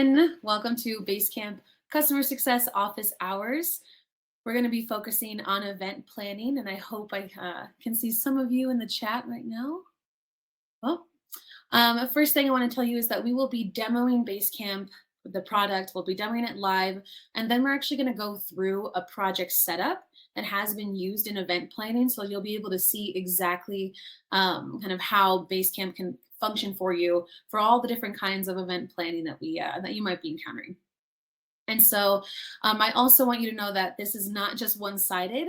again. Welcome to Basecamp Customer Success Office Hours. We're going to be focusing on event planning, and I hope I can see some of you in the chat right now. Well, first thing I want to tell you is that we will be demoing Basecamp, the product. We'll be demoing it live, and then we're actually going to go through a project setup that has been used in event planning, so you'll be able to see exactly kind of how Basecamp can function for you for all the different kinds of event planning that that you might be encountering. And so I also want you to know that this is not just one-sided.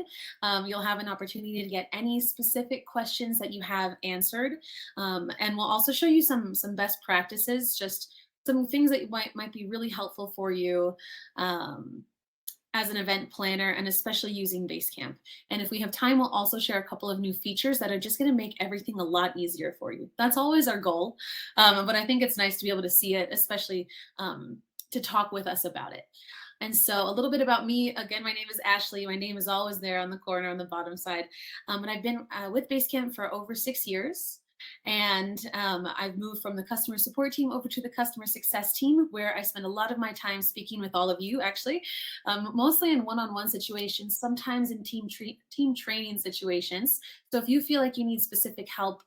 You'll have an opportunity to get any specific questions that you have answered. And we'll also show you some best practices, just some things that might be really helpful for you as an event planner, and especially using Basecamp. And if we have time, we'll also share a couple of new features that are just going to make everything a lot easier for you. That's always our goal, but I think it's nice to be able to see it, especially to talk with us about it. And so a little bit about me. Again, my name is Ashley. My name is always there on the corner on the bottom side. And I've been with Basecamp for over 6 years. And I've moved from the customer support team over to the customer success team, where I spend a lot of my time speaking with all of you, actually, mostly in one-on-one situations, sometimes in team training situations. So if you feel like you need specific help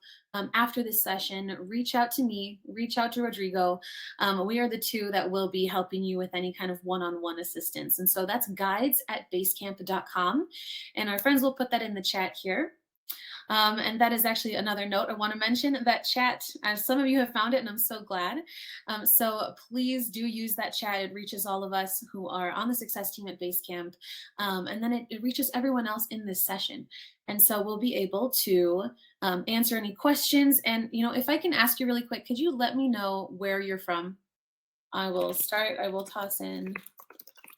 after this session, reach out to me, reach out to Rodrigo. We are the two that will be helping you with any kind of one-on-one assistance. And so that's guides@basecamp.com. And our friends will put that in the chat here. And that is actually another note I want to mention, that chat, some of you have found it, and I'm so glad. So please do use that chat. It reaches all of us who are on the success team at Basecamp. And then it reaches everyone else in this session. And so we'll be able to answer any questions. And, if I can ask you really quick, could you let me know where you're from? I will toss in,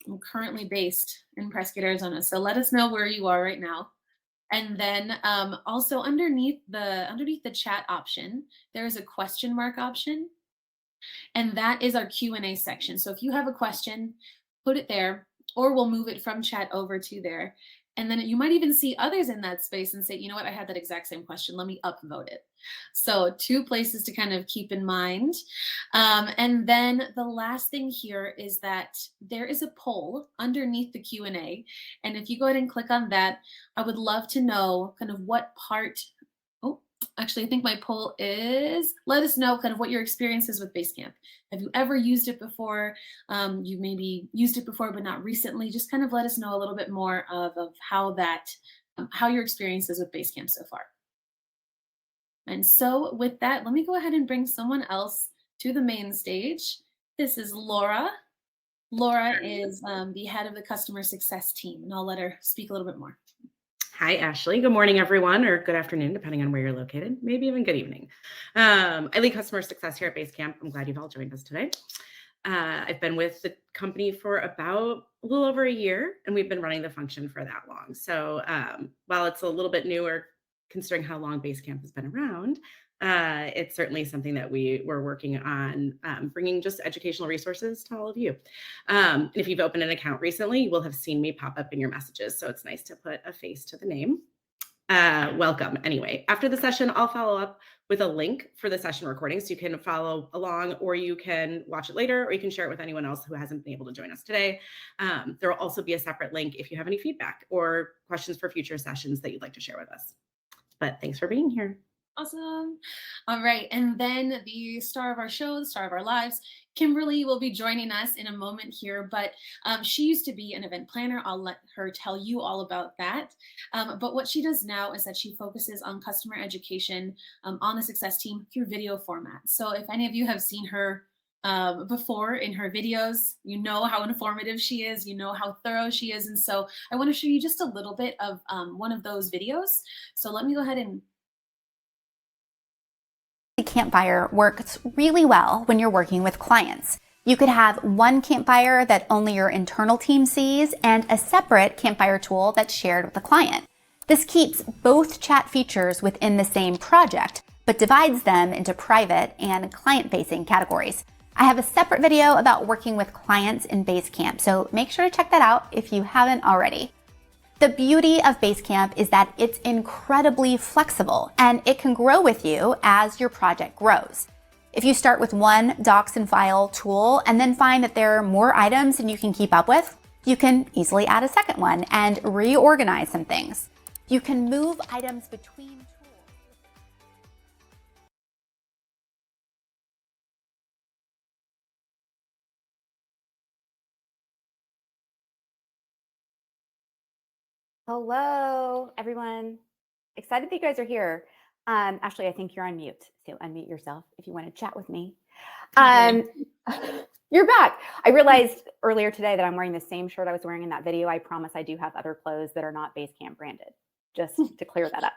I'm currently based in Prescott, Arizona. So let us know where you are right now. And then also underneath the chat option, there is a question mark option, and that is our Q&A section. So if you have a question, put it there, or we'll move it from chat over to there. And then you might even see others in that space and say, you know what, I had that exact same question. Let me upvote it. So 2 places to kind of keep in mind. And then the last thing here is that there is a poll underneath the Q&A. And if you go ahead and click on that, I would love to know kind of what part, actually, I think my poll is, let us know kind of what your experience is with Basecamp. Have you ever used it before? You maybe used it before, but not recently. Just kind of let us know a little bit more of how your experience is with Basecamp so far. And so with that, let me go ahead and bring someone else to the main stage. This is Laura. Laura is the head of the customer success team, and I'll let her speak a little bit more. Hi, Ashley. Good morning, everyone, or good afternoon, depending on where you're located, maybe even good evening. I lead customer success here at Basecamp. I'm glad you've all joined us today. I've been with the company for about a little over a year, and we've been running the function for that long. So while it's a little bit newer, considering how long Basecamp has been around, it's certainly something that we're working on, bringing just educational resources to all of you. And if you've opened an account recently, you will have seen me pop up in your messages. So it's nice to put a face to the name. Welcome. Anyway, after the session, I'll follow up with a link for the session recording, so you can follow along, or you can watch it later, or you can share it with anyone else who hasn't been able to join us today. There will also be a separate link if you have any feedback or questions for future sessions that you'd like to share with us. But thanks for being here. Awesome. All right. And then the star of our show, the star of our lives, Kimberly, will be joining us in a moment here, but she used to be an event planner. I'll let her tell you all about that. But what she does now is that she focuses on customer education on the success team through video format. So if any of you have seen her before in her videos, you know how informative she is, you know how thorough she is. And so I want to show you just a little bit of one of those videos. So let me go ahead and Campfire works really well when you're working with clients. You could have one Campfire that only your internal team sees and a separate Campfire tool that's shared with the client. This keeps both chat features within the same project, but divides them into private and client-facing categories. I have a separate video about working with clients in Basecamp, so make sure to check that out if you haven't already. The beauty of Basecamp is that it's incredibly flexible and it can grow with you as your project grows. If you start with one docs and file tool and then find that there are more items than you can keep up with, you can easily add a second one and reorganize some things. You can move items between tools. Hello, everyone. Excited that you guys are here. Ashley, I think you're on mute, so unmute yourself if you want to chat with me. You're back. I realized earlier today that I'm wearing the same shirt I was wearing in that video. I promise I do have other clothes that are not Basecamp branded, just to clear that up.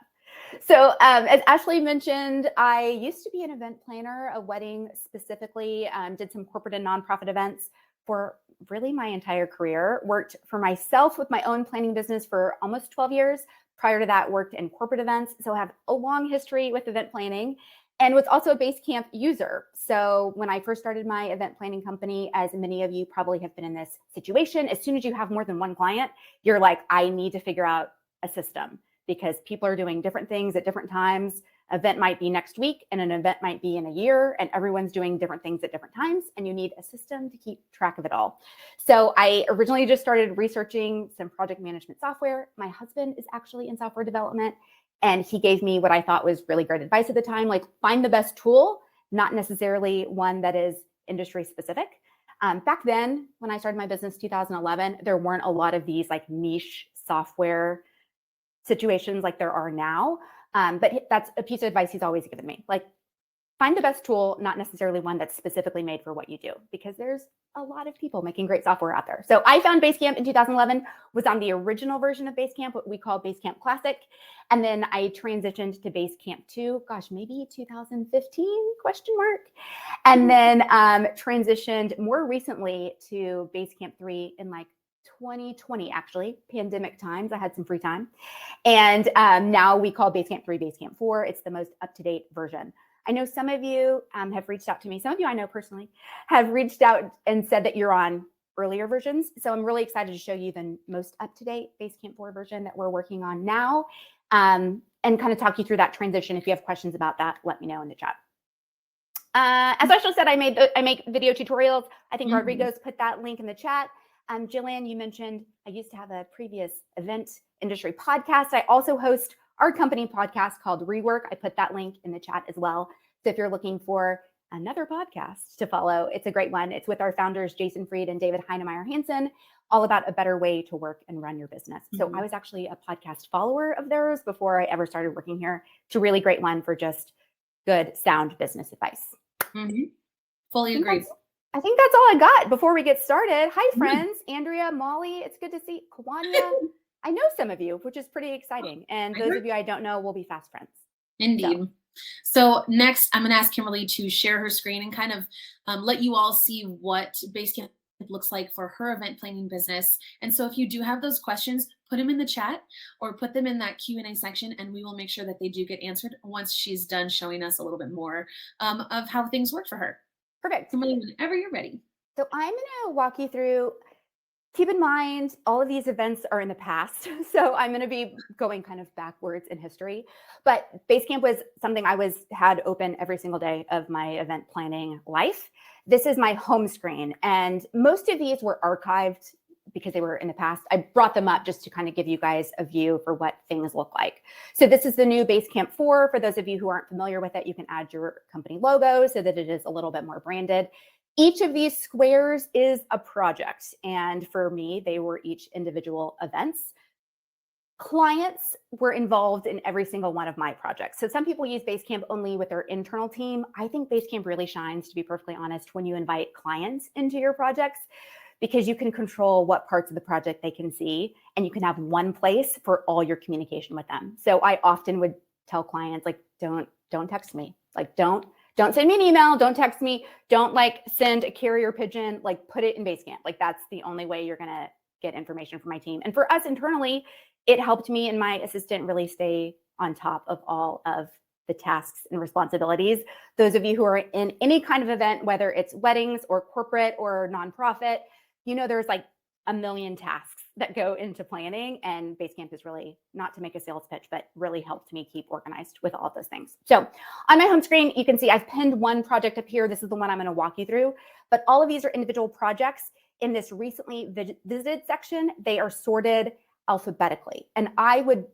So as Ashley mentioned, I used to be an event planner, a wedding specifically, did some corporate and nonprofit events for really my entire career, worked for myself with my own planning business for almost 12 years. Prior to that, worked in corporate events. So I have a long history with event planning and was also a Basecamp user. So when I first started my event planning company, as many of you probably have been in this situation, as soon as you have more than one client, you're like, I need to figure out a system because people are doing different things at different times. Event might be next week and an event might be in a year, and everyone's doing different things at different times, and you need a system to keep track of it all. So I originally just started researching some project management software. My husband is actually in software development, and he gave me what I thought was really great advice at the time, like find the best tool, not necessarily one that is industry specific. Back then, when I started my business 2011, there weren't a lot of these like niche software situations like there are now. But that's a piece of advice he's always given me. Like, find the best tool, not necessarily one that's specifically made for what you do, because there's a lot of people making great software out there. So I found Basecamp in 2011, was on the original version of Basecamp, what we call Basecamp Classic. And then I transitioned to Basecamp2, gosh, maybe 2015, question mark. And then transitioned more recently to Basecamp3 in like 2020, actually, pandemic times. I had some free time. And now we call Basecamp 3 Basecamp 4. It's the most up-to-date version. I know some of you have reached out to me. Some of you I know personally have reached out and said that you're on earlier versions. So I'm really excited to show you the most up-to-date Basecamp 4 version that we're working on now, and kind of talk you through that transition. If you have questions about that, let me know in the chat. As Ashley said, I make video tutorials. I think Rodrigo's put that link in the chat. Jillian, you mentioned I used to have a previous event industry podcast. I also host our company podcast called Rework. I put that link in the chat as well. So if you're looking for another podcast to follow, it's a great one. It's with our founders, Jason Fried and David Heinemeier Hansen, all about a better way to work and run your business. So I was actually a podcast follower of theirs before I ever started working here. It's a really great one for just good, sound business advice. Fully agree. I think that's all I got before we get started. Hi, friends. Andrea, Molly, it's good to see. Kawania, I know some of you, which is pretty exciting. And those of you I don't know will be fast friends. Indeed. So next, I'm going to ask Kimberly to share her screen and kind of let you all see what Basecamp looks like for her event planning business. And so if you do have those questions, put them in the chat or put them in that Q&A section, and we will make sure that they do get answered once she's done showing us a little bit more of how things work for her. Perfect. Kimberly, whenever you're ready. So I'm going to walk you through. Keep in mind, all of these events are in the past. So I'm going to be going kind of backwards in history. But Basecamp was something I had open every single day of my event planning life. This is my home screen. And most of these were archived because they were in the past. I brought them up just to kind of give you guys a view for what things look like. So this is the new Basecamp 4. For those of you who aren't familiar with it, you can add your company logo so that it is a little bit more branded. Each of these squares is a project. And for me, they were each individual events. Clients were involved in every single one of my projects. So some people use Basecamp only with their internal team. I think Basecamp really shines, to be perfectly honest, when you invite clients into your projects, because you can control what parts of the project they can see, and you can have one place for all your communication with them. So I often would tell clients, like, don't text me. Like, don't send me an email, don't text me, don't like send a carrier pigeon, like put it in Basecamp. Like that's the only way you're gonna get information from my team. And for us internally, it helped me and my assistant really stay on top of all of the tasks and responsibilities. Those of you who are in any kind of event, whether it's weddings or corporate or nonprofit, you know, there's like a million tasks that go into planning, and Basecamp is really, not to make a sales pitch, but really helped me keep organized with all of those things. So on my home screen, you can see I've pinned one project up here. This is the one I'm going to walk you through, but all of these are individual projects. In this recently visited section, they are sorted alphabetically, and I would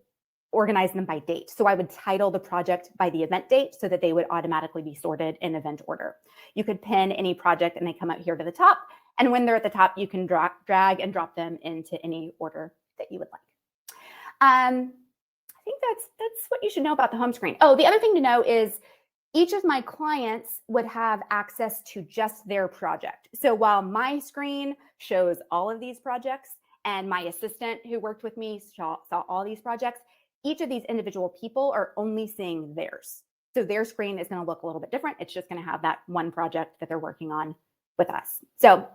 organize them by date. So I would title the project by the event date so that they would automatically be sorted in event order. You could pin any project and they come up here to the top. And when they're at the top, you can drag and drop them into any order that you would like. I think that's what you should know about the home screen. Oh, the other thing to know is each of my clients would have access to just their project. So while my screen shows all of these projects and my assistant who worked with me saw all these projects, each of these individual people are only seeing theirs. So their screen is going to look a little bit different. It's just going to have that one project that they're working on with us. So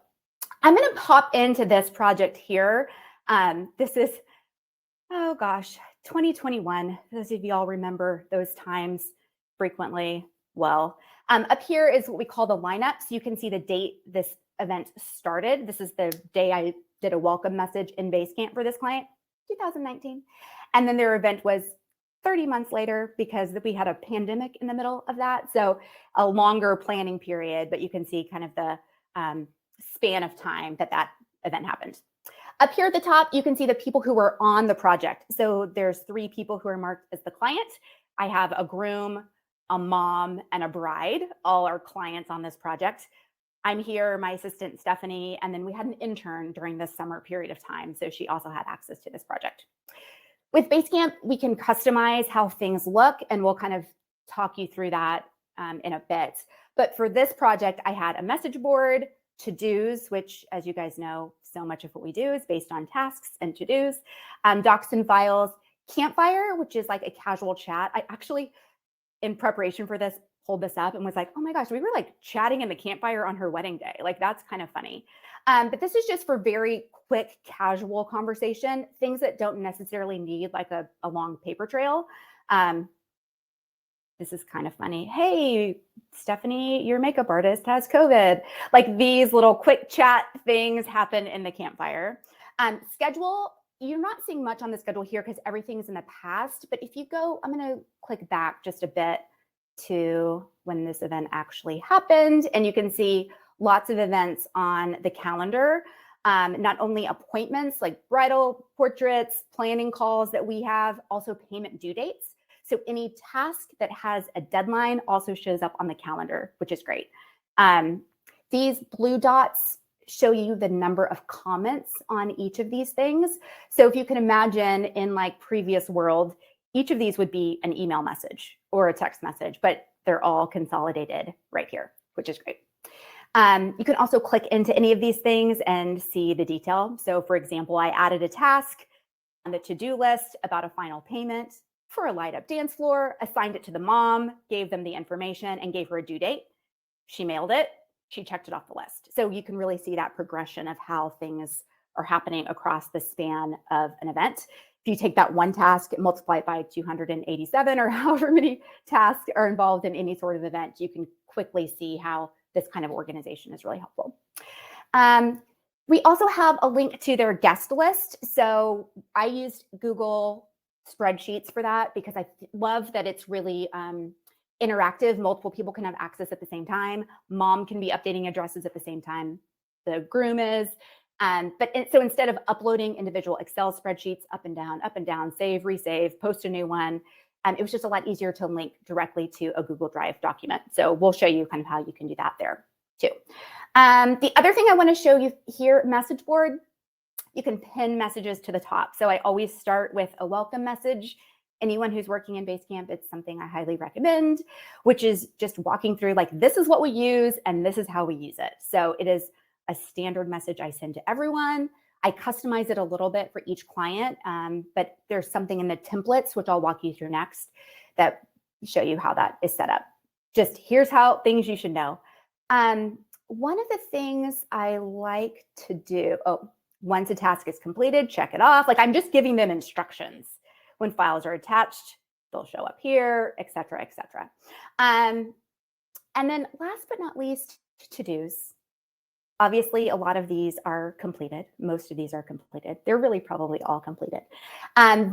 I'm going to pop into this project here. This is, oh gosh, 2021. Those of y'all remember those times frequently well. Up here is what we call the lineup. So you can see the date this event started. This is the day I did a welcome message in Basecamp for this client, 2019. And then their event was 30 months later because we had a pandemic in the middle of that. So a longer planning period, but you can see kind of the span of time that event happened. Up here at the top, you can see the people who were on the project. So there's 3 people who are marked as the client. I have a groom, a mom, and a bride, all our clients on this project. I'm here, my assistant, Stephanie, and then we had an intern during this summer period of time. So she also had access to this project. With Basecamp, we can customize how things look, and we'll kind of talk you through that in a bit. But for this project, I had a message board, to-dos, which, as you guys know, so much of what we do is based on tasks and to-dos, docs and files, Campfire, which is like a casual chat. I actually, in preparation for this, pulled this up and was like, oh my gosh, we were like chatting in the Campfire on her wedding day. Like, that's kind of funny. But this is just for very quick, casual conversation, things that don't necessarily need like a long paper trail. This is kind of funny. Hey, Stephanie, your makeup artist has COVID. Like, these little quick chat things happen in the Campfire. Schedule, you're not seeing much on the schedule here because everything's in the past. But if you go, I'm going to click back just a bit to when this event actually happened. And you can see lots of events on the calendar, not only appointments like bridal portraits, planning calls that we have, also payment due dates. So any task that has a deadline also shows up on the calendar, which is great. These blue dots show you the number of comments on each of these things. So if you can imagine in like previous world, each of these would be an email message or a text message, but they're all consolidated right here, which is great. You can also click into any of these things and see the detail. So for example, I added a task on the to-do list about a final payment for a light up dance floor, assigned it to the mom, gave them the information and gave her a due date. She mailed it. She checked it off the list. So you can really see that progression of how things are happening across the span of an event. If you take that one task, multiply it by 287 or however many tasks are involved in any sort of event, you can quickly see how this kind of organization is really helpful. We also have a link to their guest list. So I used Google spreadsheets for that because I love that it's really interactive. Multiple people can have access at the same time. Mom can be updating addresses at the same time. The groom is. So instead of uploading individual Excel spreadsheets up and down, save, resave, post a new one, it was just a lot easier to link directly to a Google Drive document. So we'll show you kind of how you can do that there too. The other thing I want to show you here, message board, you can pin messages to the top. So I always start with a welcome message. Anyone who's working in Basecamp, it's something I highly recommend, which is just walking through like, this is what we use and this is how we use it. So it is a standard message I send to everyone. I customize it a little bit for each client, but there's something in the templates, which I'll walk you through next, that show you how that is set up. Just here's how things you should know. One of the things I like to do, once a task is completed, check it off. Like, I'm just giving them instructions. When files are attached, they'll show up here, et cetera, et cetera. And then last but not least, to-dos. Obviously, a lot of these are completed. Most of these are completed. They're really probably all completed.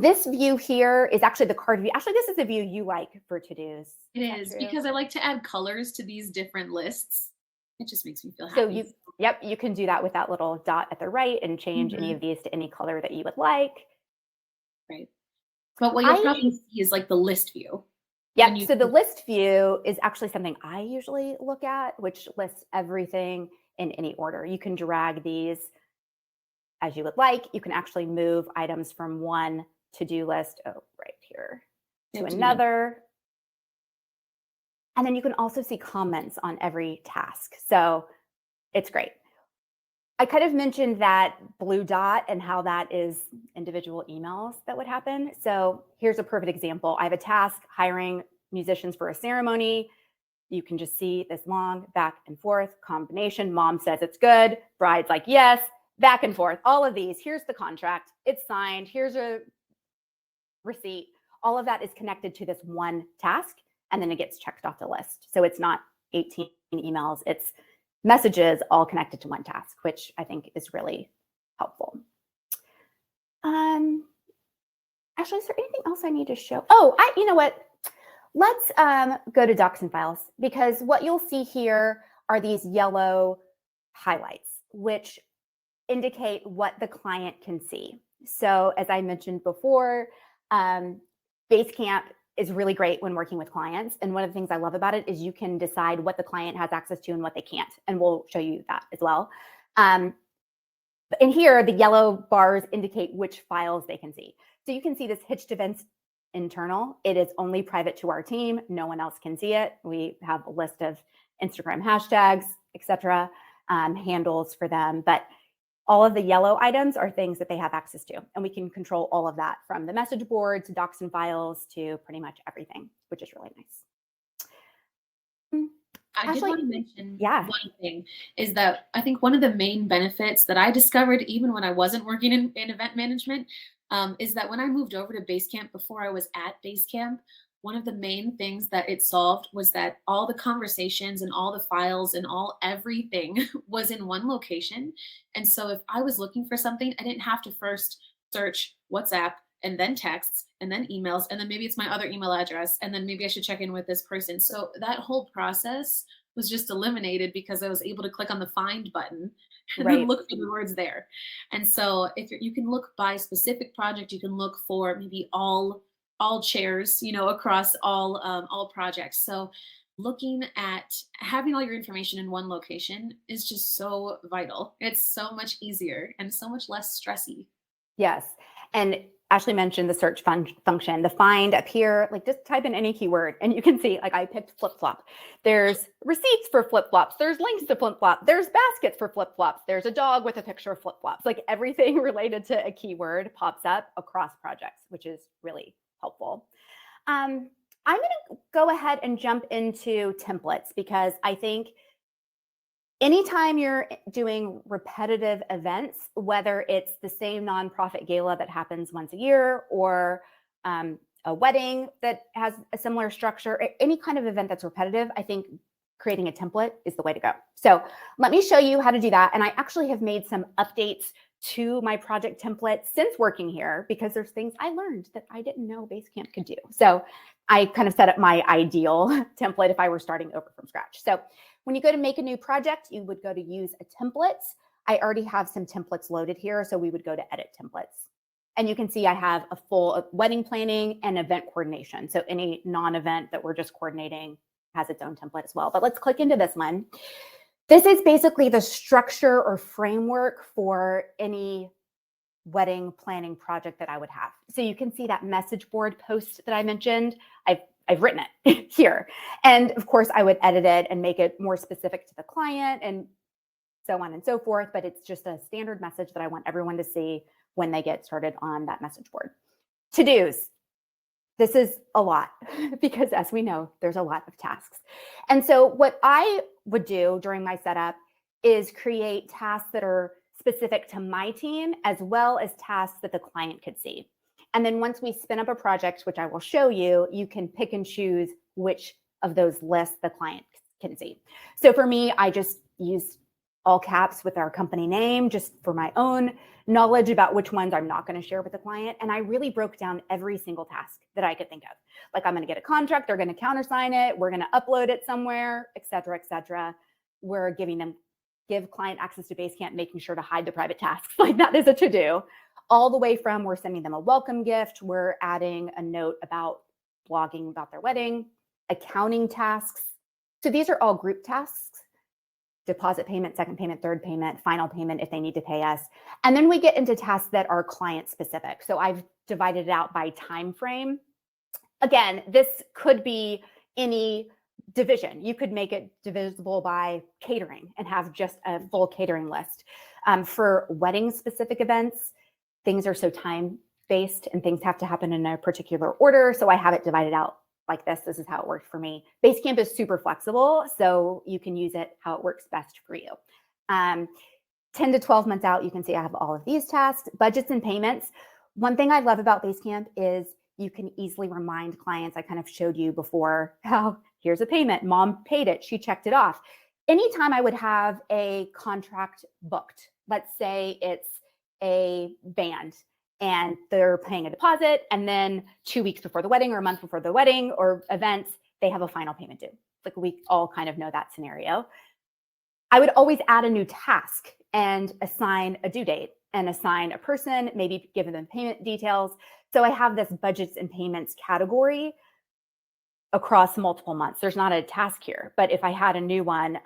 This view here is actually the card view. Actually, this is the view you like for to-dos. It is true? because I like to add colors to these different lists. It just makes me feel So happy. you can do that with that little dot at the right and change any of these to any color that you would like. Right. But what you'll probably see is like the list view. Yep. So the list view is actually something I usually look at, which lists everything in any order. You can drag these as you would like. You can actually move items from one to-do list, right here, to another. And then you can also see comments on every task. So it's great. I kind of mentioned that blue dot and how that is individual emails that would happen. So here's a perfect example. I have a task hiring musicians for a ceremony. You can just see this long back and forth combination. Mom says it's good. Bride's like, yes, back and forth. All of these. Here's the contract. It's signed. Here's a receipt. All of that is connected to this one task, and then it gets checked off the list. So it's not 18 emails. It's messages all connected to one task, which I think is really helpful. Actually, is there anything else I need to show? Oh, you know what? Let's go to Docs and Files, because what you'll see here are these yellow highlights, which indicate what the client can see. So as I mentioned before, Basecamp is really great when working with clients. And one of the things I love about it is you can decide what the client has access to and what they can't. And we'll show you that as well. In here, the yellow bars indicate which files they can see. So you can see this Hitched Events internal. It is only private to our team. No one else can see it. We have a list of Instagram hashtags, etc., handles for them. But all of the yellow items are things that they have access to. And we can control all of that, from the message board to Docs and Files to pretty much everything, which is really nice. I did want to mention one thing, is that I think one of the main benefits that I discovered even when I wasn't working in event management is that when I moved over to Basecamp before I was at Basecamp, one of the main things that it solved was that all the conversations and all the files and everything was in one location. And so if I was looking for something, I didn't have to first search WhatsApp and then texts and then emails, and then maybe it's my other email address, and then maybe I should check in with this person. So that whole process was just eliminated because I was able to click on the find button and then look for the words there. And so if you can look by specific project, you can look for maybe all chairs, across all projects. So looking at having all your information in one location is just so vital. It's so much easier and so much less stressy. Yes. And Ashley mentioned the search function, the find up here, like just type in any keyword and you can see, like I picked flip-flop. There's receipts for flip-flops. There's links to flip-flop. There's baskets for flip-flops. There's a dog with a picture of flip-flops. Like everything related to a keyword pops up across projects, which is really helpful. I'm going to go ahead and jump into templates, because I think anytime you're doing repetitive events, whether it's the same nonprofit gala that happens once a year, or a wedding that has a similar structure, any kind of event that's repetitive, I think creating a template is the way to go. So let me show you how to do that. And I actually have made some updates to my project template since working here, because there's things I learned that I didn't know Basecamp could do. So I kind of set up my ideal template if I were starting over from scratch. So when you go to make a new project, you would go to use a template. I already have some templates loaded here, so we would go to edit templates. And you can see I have a full wedding planning and event coordination. So any non-event that we're just coordinating has its own template as well. But let's click into this one. This is basically the structure or framework for any wedding planning project that I would have. So you can see that message board post that I mentioned. I've written it here. And of course, I would edit it and make it more specific to the client and so on and so forth. But it's just a standard message that I want everyone to see when they get started on that message board. To-dos. This is a lot because, as we know, there's a lot of tasks. And so what I would do during my setup is create tasks that are specific to my team, as well as tasks that the client could see. And then once we spin up a project, which I will show you, you can pick and choose which of those lists the client can see. So for me, I just use all caps with our company name, just for my own knowledge about which ones I'm not going to share with the client. And I really broke down every single task that I could think of. Like, I'm going to get a contract, they're going to countersign it, we're going to upload it somewhere, et cetera, et cetera. We're give client access to Basecamp, making sure to hide the private tasks. Like, that is a to-do. All the way from we're sending them a welcome gift, we're adding a note about blogging about their wedding, accounting tasks. So these are all group tasks: deposit payment, second payment, third payment, final payment if they need to pay us. And then we get into tasks that are client specific. So I've divided it out by time frame. Again, this could be any division. You could make it divisible by catering and have just a full catering list. For wedding specific events, things are so time based and things have to happen in a particular order. So I have it divided out like this. This is how it worked for me. Basecamp is super flexible, so you can use it how it works best for you. 10 to 12 months out, you can see I have all of these tasks, budgets and payments. One thing I love about Basecamp is you can easily remind clients. I kind of showed you before how here's a payment, mom paid it, she checked it off. Anytime I would have a contract booked, let's say it's a band and they're paying a deposit, and then 2 weeks before the wedding or a month before the wedding or events, they have a final payment due. Like, we all kind of know that scenario. I would always add a new task and assign a due date and assign a person, maybe give them payment details. So I have this budgets and payments category across multiple months. There's not a task here, but if I had a new one,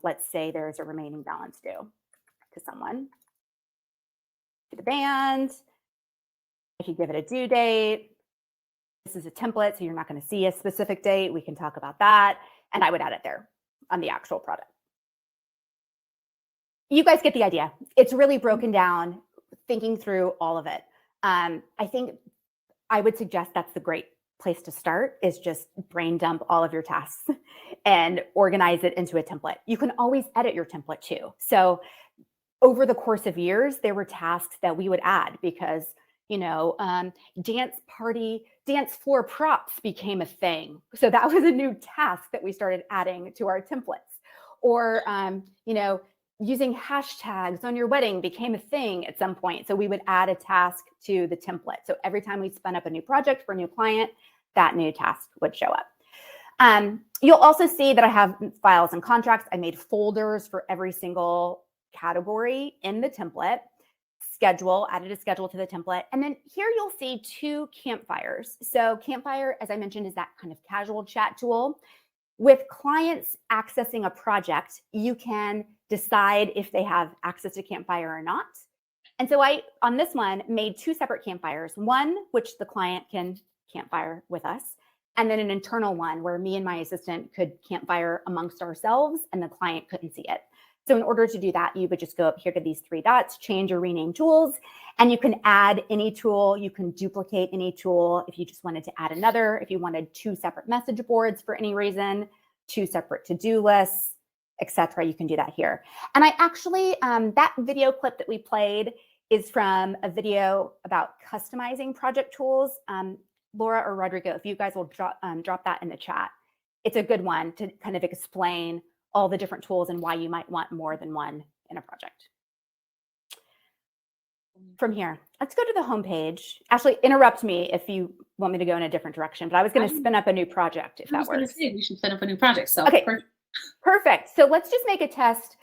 let's say there's a remaining balance due to someone, to the band, I could give it a due date. This is a template, so you're not going to see a specific date. We can talk about that. And I would add it there on the actual product. You guys get the idea. It's really broken down, thinking through all of it. I think I would suggest that's the great place to start, is just brain dump all of your tasks and organize it into a template. You can always edit your template too. So over the course of years, there were tasks that we would add because, dance floor props became a thing. So that was a new task that we started adding to our templates. Or, using hashtags on your wedding became a thing at some point. So we would add a task to the template. So every time we spun up a new project for a new client, that new task would show up. You'll also see that I have files and contracts. I made folders for every single category in the template. Schedule, added a schedule to the template. And then here you'll see 2 campfires. So Campfire, as I mentioned, is that kind of casual chat tool. With clients accessing a project, you can decide if they have access to Campfire or not. And so I, on this one, made 2 separate campfires. One, which the client can campfire with us, and then an internal one where me and my assistant could campfire amongst ourselves and the client couldn't see it. So in order to do that, you would just go up here to these 3 dots, change or rename tools, and you can add any tool. You can duplicate any tool if you just wanted to add another, if you wanted 2 separate message boards for any reason, 2 separate to-do lists, etc. You can do that here. And I actually, that video clip that we played is from a video about customizing project tools. Laura or Rodrigo, if you guys will drop that in the chat. It's a good one to kind of explain all the different tools and why you might want more than one in a project. From here, let's go to the home page. Actually, interrupt me if you want me to go in a different direction, but I was going to spin up a new project if that works. I was going to say we should spin up a new project. So okay, perfect. So let's just make a test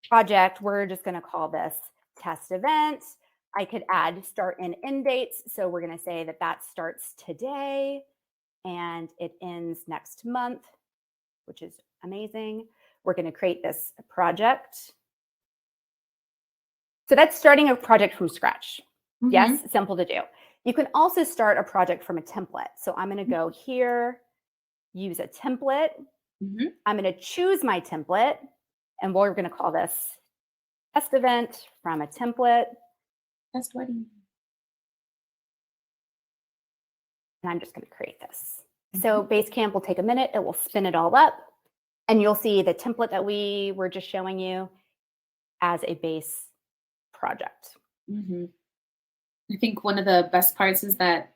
project. We're just going to call this test event. I could add start and end dates. So we're going to say that that starts today and it ends next month, which is amazing. We're going to create this project. So that's starting a project from scratch. Mm-hmm. Yes, simple to do. You can also start a project from a template. So I'm going to go here, use a template. Mm-hmm. I'm going to choose my template, and we're going to call this test event from a template. Test wedding. And I'm just going to create this. Mm-hmm. So Basecamp will take a minute. It will spin it all up. And you'll see the template that we were just showing you as a base project. Mm-hmm. I think one of the best parts is that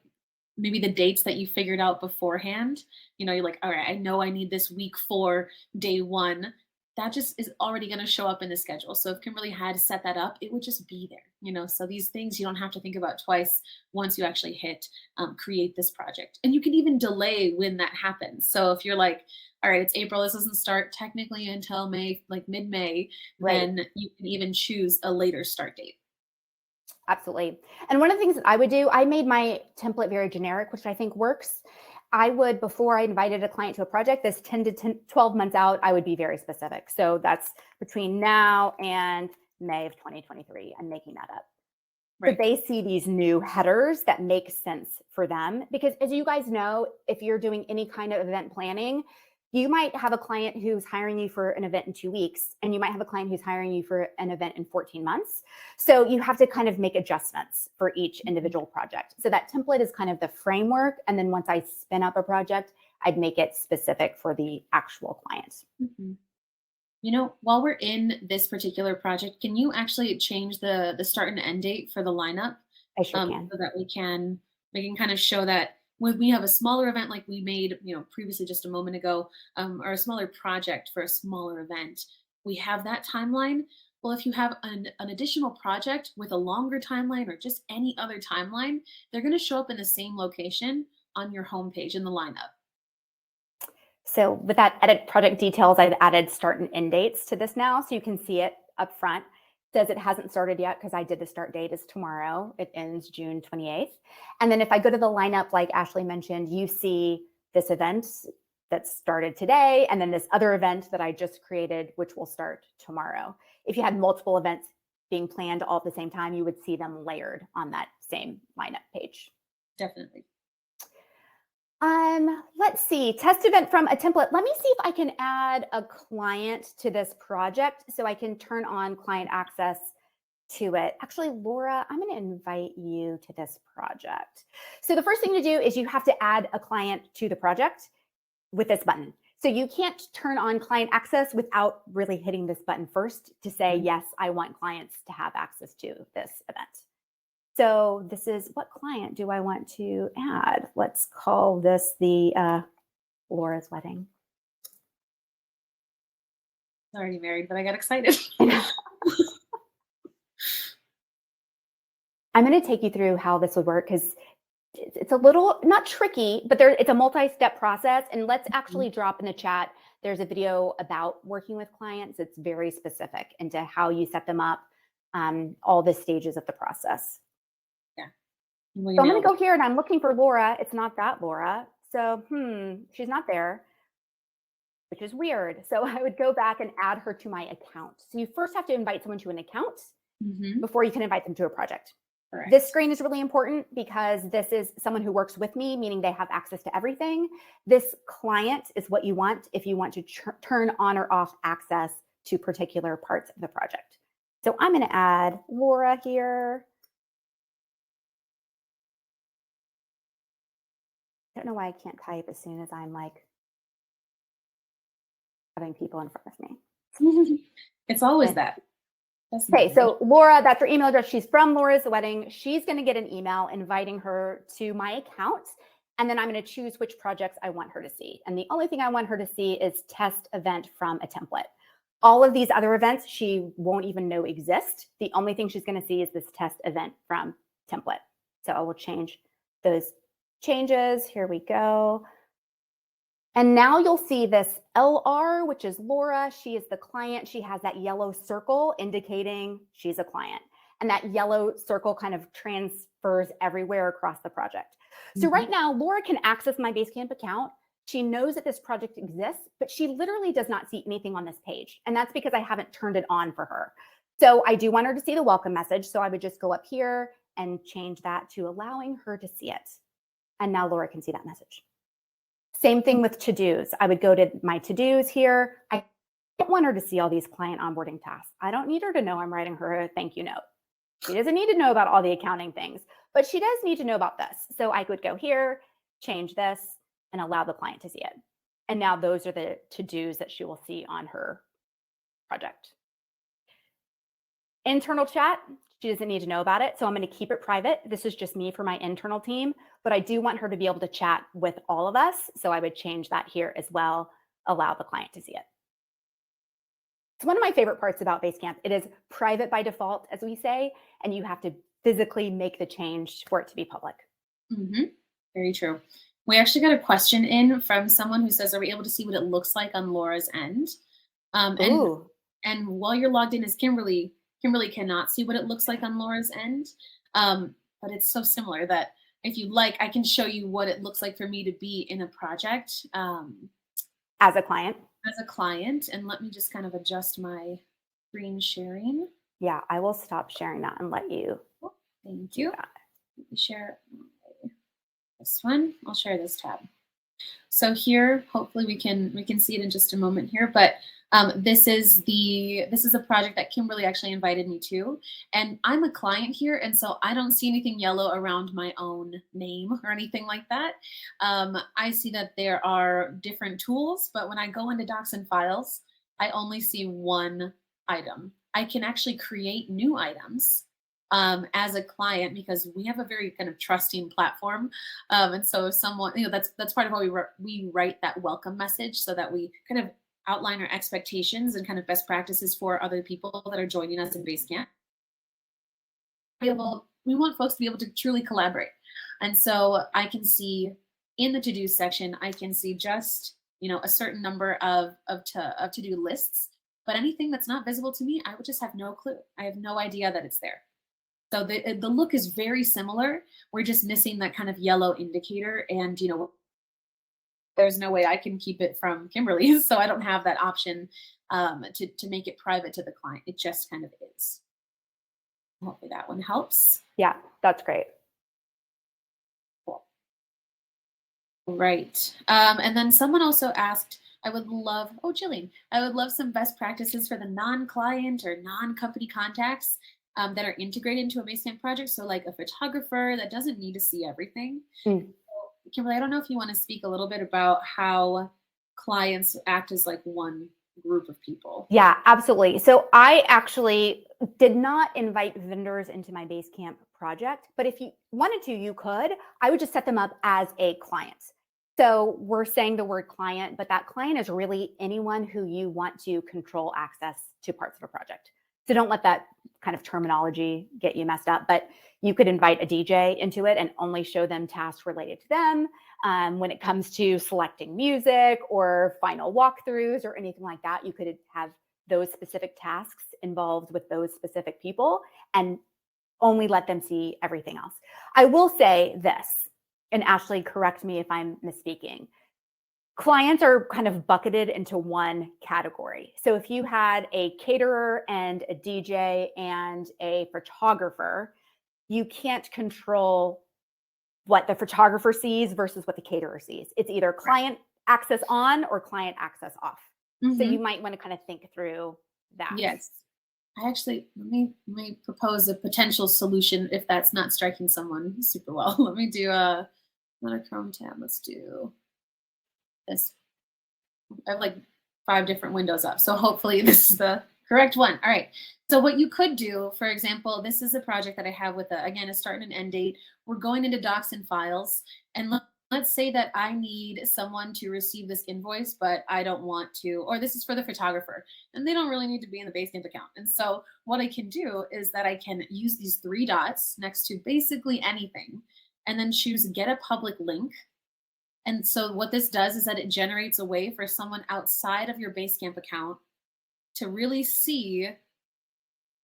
maybe the dates that you figured out beforehand, you're like, all right, I know I need this week for day 1. that just is already going to show up in the schedule. So if Kimberly had set that up, it would just be there, So these things you don't have to think about twice once you actually hit create this project. And you can even delay when that happens. So if you're like, all right, it's April, this doesn't start technically until May, like mid-May, Right. then you can even choose a later start date. Absolutely. And one of the things that I would do, I made my template very generic, which I think works. I would, before I invited a client to a project, this 10 to 12 months out, I would be very specific. So that's between now and May of 2023. I'm making that up. Right. So they see these new headers that make sense for them. Because as you guys know, if you're doing any kind of event planning, you might have a client who's hiring you for an event in 2 weeks, and you might have a client who's hiring you for an event in 14 months. So you have to kind of make adjustments for each individual project. So that template is kind of the framework. And then once I spin up a project, I'd make it specific for the actual client. Mm-hmm. While we're in this particular project, can you actually change the start and end date for the lineup? I sure can. So that we can kind of show that when we have a smaller event like we made, previously just a moment ago, or a smaller project for a smaller event, we have that timeline. Well, if you have an additional project with a longer timeline or just any other timeline, they're going to show up in the same location on your homepage in the lineup. So with that edit project details, I've added start and end dates to this now. So you can see it up front. It says it hasn't started yet because I did the start date is tomorrow. It ends June 28th. And then if I go to the lineup, like Ashley mentioned, you see this event that started today, and then this other event that I just created, which will start tomorrow. If you had multiple events being planned all at the same time, you would see them layered on that same lineup page. Definitely. Let's see, test event from a template. Let me see if I can add a client to this project so I can turn on client access to it. Actually, Laura, I'm going to invite you to this project. So the first thing to do is you have to add a client to the project with this button. So you can't turn on client access without really hitting this button first to say, yes, I want clients to have access to this event. So this is, what client do I want to add? Let's call this the Laura's wedding. I'm already married, but I got excited. I'm going to take you through how this would work because it's a little, not tricky, but it's a multi-step process. And let's actually drop in the chat. There's a video about working with clients. It's very specific into how you set them up, all the stages of the process. So I'm going to go here and I'm looking for Laura. It's not that Laura. So, she's not there, which is weird. So I would go back and add her to my account. So you first have to invite someone to an account before you can invite them to a project. Correct. This screen is really important because this is someone who works with me, meaning they have access to everything. This client is what you want if you want to turn on or off access to particular parts of the project. So I'm going to add Laura here. I don't know why I can't type as soon as I'm like having people in front of me. It's always that. Okay, so Laura, that's her email address. She's from Laura's wedding. She's going to get an email inviting her to my account. And then I'm going to choose which projects I want her to see. And the only thing I want her to see is test event from a template. All of these other events, she won't even know exist. The only thing she's going to see is this test event from template. So I will change those changes. Here we go. And now you'll see this LR, which is Laura. She is the client. She has that yellow circle indicating she's a client. And that yellow circle kind of transfers everywhere across the project. So right now, Laura can access my Basecamp account. She knows that this project exists, but she literally does not see anything on this page. And that's because I haven't turned it on for her. So I do want her to see the welcome message. So I would just go up here and change that to allowing her to see it. And now Laura can see that message. Same thing with to-dos. I would go to my to-dos here. I don't want her to see all these client onboarding tasks. I don't need her to know I'm writing her a thank you note. She doesn't need to know about all the accounting things, but she does need to know about this. So I could go here, change this, and allow the client to see it. And now those are the to-dos that she will see on her project. Internal chat, she doesn't need to know about it. So I'm going to keep it private. This is just me for my internal team, but I do want her to be able to chat with all of us. So I would change that here as well, allow the client to see it. It's one of my favorite parts about Basecamp. It is private by default, as we say, and you have to physically make the change for it to be public. Mm-hmm. Very true. We actually got a question in from someone who says, are we able to see what it looks like on Laura's end? Ooh. And while you're logged in as Kimberly, Kimberly cannot see what it looks like on Laura's end. But it's so similar that if you'd like, I can show you what it looks like for me to be in a project As a client. as a client. And let me just kind of adjust my screen sharing. Yeah, I will stop sharing that and let you. Thank you. Let me share this one. I'll share this tab. So here, hopefully we can see it in just a moment here, but this is a project that Kimberly actually invited me to, and I'm a client here, and so I don't see anything yellow around my own name or anything like that. I see that there are different tools, but when I go into Docs and Files, I only see one item. I can actually create new items as a client because we have a very kind of trusting platform. And so if someone, that's part of why we write that welcome message so that we kind of outline our expectations and kind of best practices for other people that are joining us in Basecamp. We want folks to be able to truly collaborate. And so I can see in the to-do section, I can see just, a certain number of to-do lists, but anything that's not visible to me, I would just have no clue. I have no idea that it's there. So the look is very similar. We're just missing that kind of yellow indicator, and there's no way I can keep it from Kimberly, so I don't have that option to make it private to the client. It just kind of is. Hopefully that one helps. Yeah, that's great. Cool. Right. And then someone also asked, Jillian, I would love some best practices for the non-client or non-company contacts that are integrated into a Basecamp project. So like a photographer that doesn't need to see everything. Kimberly, I don't know if you want to speak a little bit about how clients act as like one group of people. Yeah, absolutely. So I actually did not invite vendors into my Basecamp project, but if you wanted to, you could. I would just set them up as a client. So we're saying the word client, but that client is really anyone who you want to control access to parts of a project. So don't let that kind of terminology get you messed up, but you could invite a DJ into it and only show them tasks related to them. When it comes to selecting music or final walkthroughs or anything like that, you could have those specific tasks involved with those specific people and only let them see everything else. I will say this, and Ashley, correct me if I'm misspeaking. Clients are kind of bucketed into one category. So if you had a caterer and a DJ and a photographer, you can't control what the photographer sees versus what the caterer sees. It's either client access on or client access off. Mm-hmm. So you might want to kind of think through that. Yes. I actually, let me propose a potential solution if that's not striking someone super well. Let me do another Chrome tab. Let's do this. I have like 5 different windows up. So hopefully this is the correct one. All right. So what you could do, for example, this is a project that I have with a start and an end date. We're going into Docs and Files, and let's say that I need someone to receive this invoice, but I don't want to, or this is for the photographer, and they don't really need to be in the Basecamp account. And so what I can do is that I can use these 3 dots next to basically anything, and then choose Get a Public Link. And so what this does is that it generates a way for someone outside of your Basecamp account to really see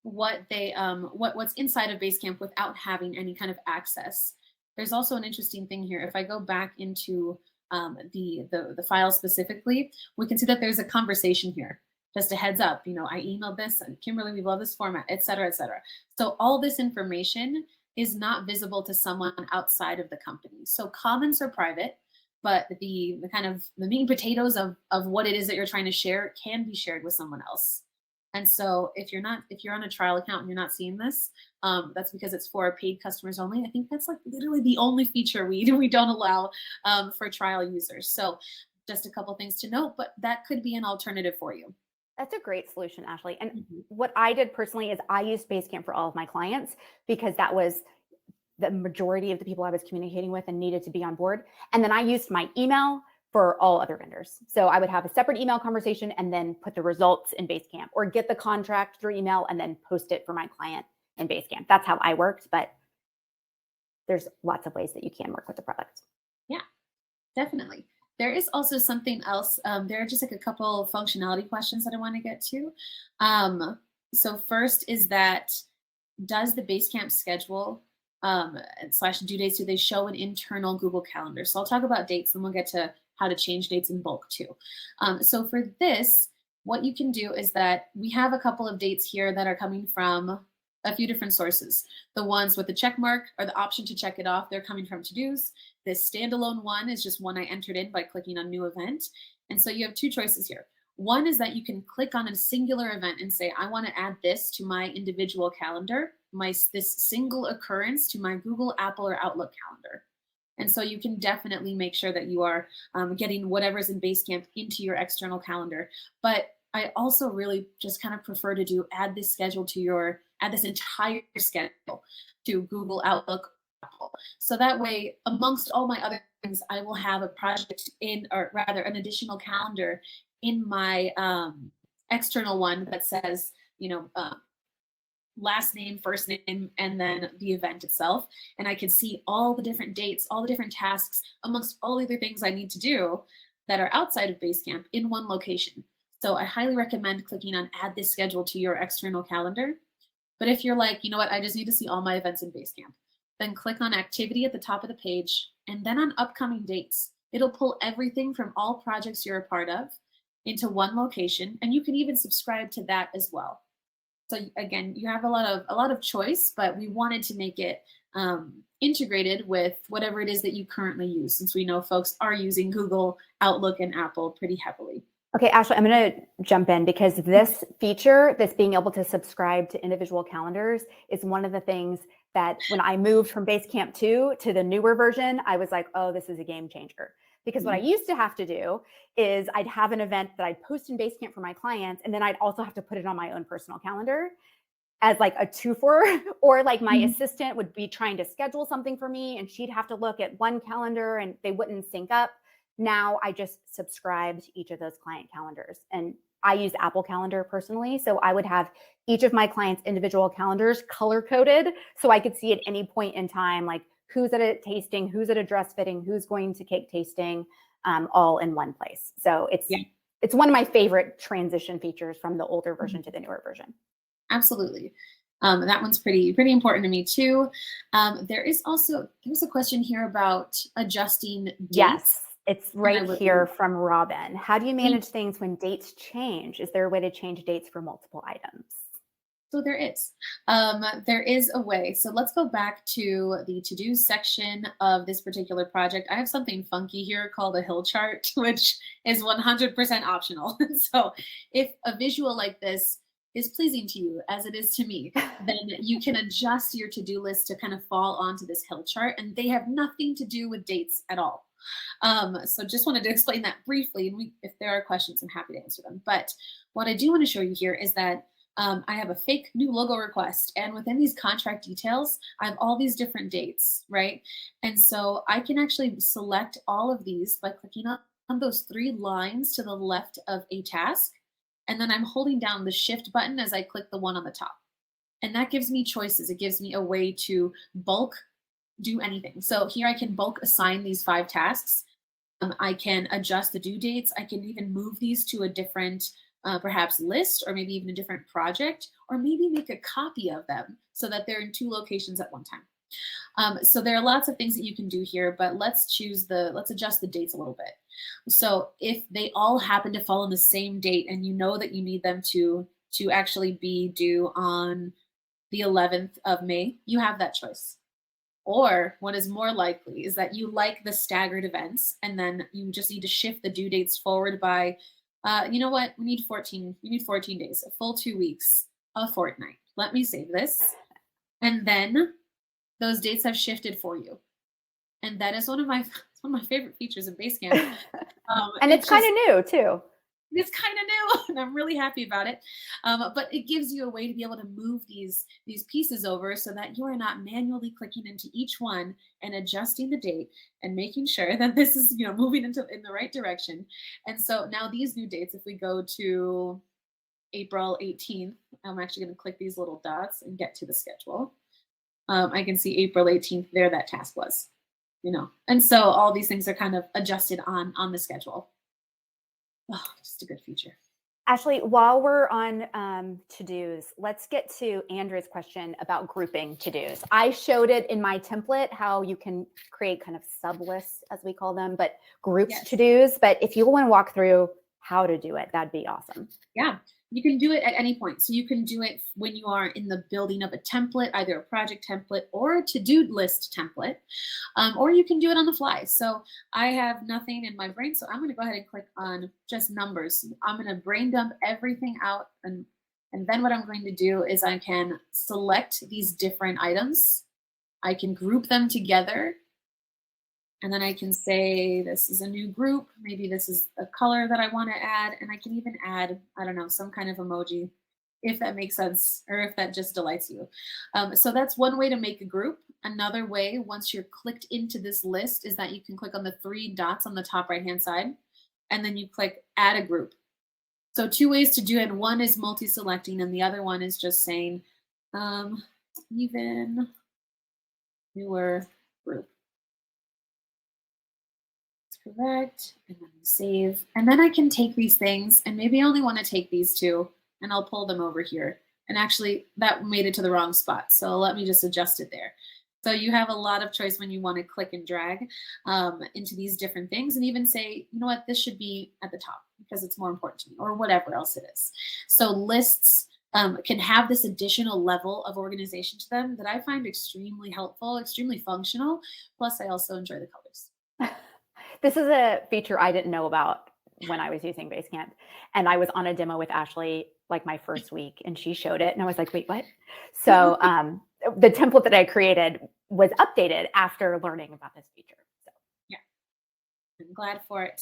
what they what's inside of Basecamp without having any kind of access. There's also an interesting thing here. If I go back into the file specifically, we can see that there's a conversation here. Just a heads up, I emailed this, and Kimberly, we love this format, et cetera, et cetera. So all this information is not visible to someone outside of the company. So comments are private, but the kind of the meat and potatoes of what it is that you're trying to share can be shared with someone else. And so if you're on a trial account and you're not seeing this, that's because it's for paid customers only. I think that's like literally the only feature we don't allow for trial users. So just a couple things to note, but that could be an alternative for you. That's a great solution, Ashley. And what I did personally is I used Basecamp for all of my clients because that was the majority of the people I was communicating with and needed to be on board. And then I used my email for all other vendors. So I would have a separate email conversation and then put the results in Basecamp, or get the contract through email and then post it for my client in Basecamp. That's how I worked, but there's lots of ways that you can work with the product. Yeah, definitely. There is also something else. There are just like a couple functionality questions that I want to get to. So first is that, does the Basecamp schedule / due dates, do they show an internal Google Calendar? So I'll talk about dates, and we'll get to how to change dates in bulk too. So for this, what you can do is that we have a couple of dates here that are coming from a few different sources. The ones with the check mark or the option to check it off, they're coming from to-dos. This standalone one is just one I entered in by clicking on new event. And so you have two choices here. One is that you can click on a singular event and say, I want to add this to my individual calendar, this single occurrence to my Google, Apple, or Outlook calendar. And so you can definitely make sure that you are getting whatever's in Basecamp into your external calendar. But I also really just kind of prefer to add this entire schedule to Google, Outlook, Apple. So that way, amongst all my other things, I will have a project or rather an additional calendar in my external one that says, last name, first name, and then the event itself. And I can see all the different dates, all the different tasks amongst all the other things I need to do that are outside of Basecamp in one location. So I highly recommend clicking on add this schedule to your external calendar. But if you're like, you know what, I just need to see all my events in Basecamp, then click on activity at the top of the page, and then on upcoming dates. It'll pull everything from all projects you're a part of into one location, and you can even subscribe to that as well. So again, you have a lot of choice, but we wanted to make it integrated with whatever it is that you currently use, since we know folks are using Google, Outlook, and Apple pretty heavily. Okay, Ashley, I'm going to jump in because this feature, this being able to subscribe to individual calendars, is one of the things that when I moved from Basecamp 2 to the newer version, I was like, oh, this is a game changer. Because what I used to have to do is I'd have an event that I'd post in Basecamp for my clients, and then I'd also have to put it on my own personal calendar as like a twofer, or like my assistant would be trying to schedule something for me and she'd have to look at one calendar and they wouldn't sync up. Now I just subscribe to each of those client calendars, and I use Apple Calendar personally. So I would have each of my clients' individual calendars color coded so I could see at any point in time, like who's at a tasting, who's at a dress fitting, who's going to cake tasting, all in one place. So it's one of my favorite transition features from the older version to the newer version. Absolutely. That one's pretty important to me too. There's a question here about adjusting dates. Yes, it's right here from Robin. How do you manage things when dates change? Is there a way to change dates for multiple items? So there is. There is a way. So let's go back to the to-do section of this particular project. I have something funky here called a hill chart, which is 100% optional. So if a visual like this is pleasing to you, as it is to me, then you can adjust your to-do list to kind of fall onto this hill chart, and they have nothing to do with dates at all. So just wanted to explain that briefly, and if there are questions, I'm happy to answer them. But what I do want to show you here is that I have a fake new logo request, and within these contract details, I have all these different dates, right? And so I can actually select all of these by clicking on those three lines to the left of a task, and then I'm holding down the shift button as I click the one on the top. And that gives me choices. It gives me a way to bulk do anything. So here I can bulk assign these 5 tasks. I can adjust the due dates. I can even move these to a different perhaps list, or maybe even a different project, or maybe make a copy of them so that they're in 2 locations at one time. So there are lots of things that you can do here, but let's adjust the dates a little bit. So if they all happen to fall on the same date, and you know that you need them to actually be due on the 11th of May, you have that choice. Or what is more likely is that you like the staggered events, and then you just need to shift the due dates forward by, you know what, we need 14 days, a full 2 weeks, a fortnight. Let me save this. And then those dates have shifted for you. And that is one of my favorite features of Basecamp. And it's kind of new too. It's kind of new and I'm really happy about it. But it gives you a way to be able to move these pieces over so that you are not manually clicking into each one and adjusting the date and making sure that this is, moving in the right direction. And so now these new dates, if we go to April 18th, I'm actually going to click these little dots and get to the schedule. I can see April 18th there that task was, and so all these things are kind of adjusted on the schedule. Oh, just a good feature. Ashley, while we're on to-dos, let's get to Andrew's question about grouping to-dos. I showed it in my template, how you can create kind of sub-lists, as we call them, but groups Yes. to-dos. But if you want to walk through how to do it, that'd be awesome. Yeah, you can do it at any point. So you can do it when you are in the building of a template, either a project template or a to-do list template, or you can do it on the fly. So I have nothing in my brain, so I'm going to go ahead and click on just numbers. I'm going to brain dump everything out, and then what I'm going to do is I can select these different items. I can group them together. And then I can say, this is a new group. Maybe this is a color that I want to add. And I can even add, I don't know, some kind of emoji, if that makes sense, or if that just delights you. So that's one way to make a group. Another way, once you're clicked into this list, is that you can click on the 3 dots on the top right-hand side, and then you click add a group. So 2 ways to do it. One is multi-selecting, and the other one is just saying, even newer group. Correct, and then save. And then I can take these things, and maybe I only want to take these 2, and I'll pull them over here. And actually, that made it to the wrong spot, so let me just adjust it there. So you have a lot of choice when you want to click and drag into these different things, and even say, you know what, this should be at the top because it's more important to me, or whatever else it is. So lists can have this additional level of organization to them that I find extremely helpful, extremely functional. Plus, I also enjoy the colors. This is a feature I didn't know about when I was using Basecamp. And I was on a demo with Ashley like my first week, and she showed it. And I was like, wait, what? So the template that I created was updated after learning about this feature. So yeah, I'm glad for it.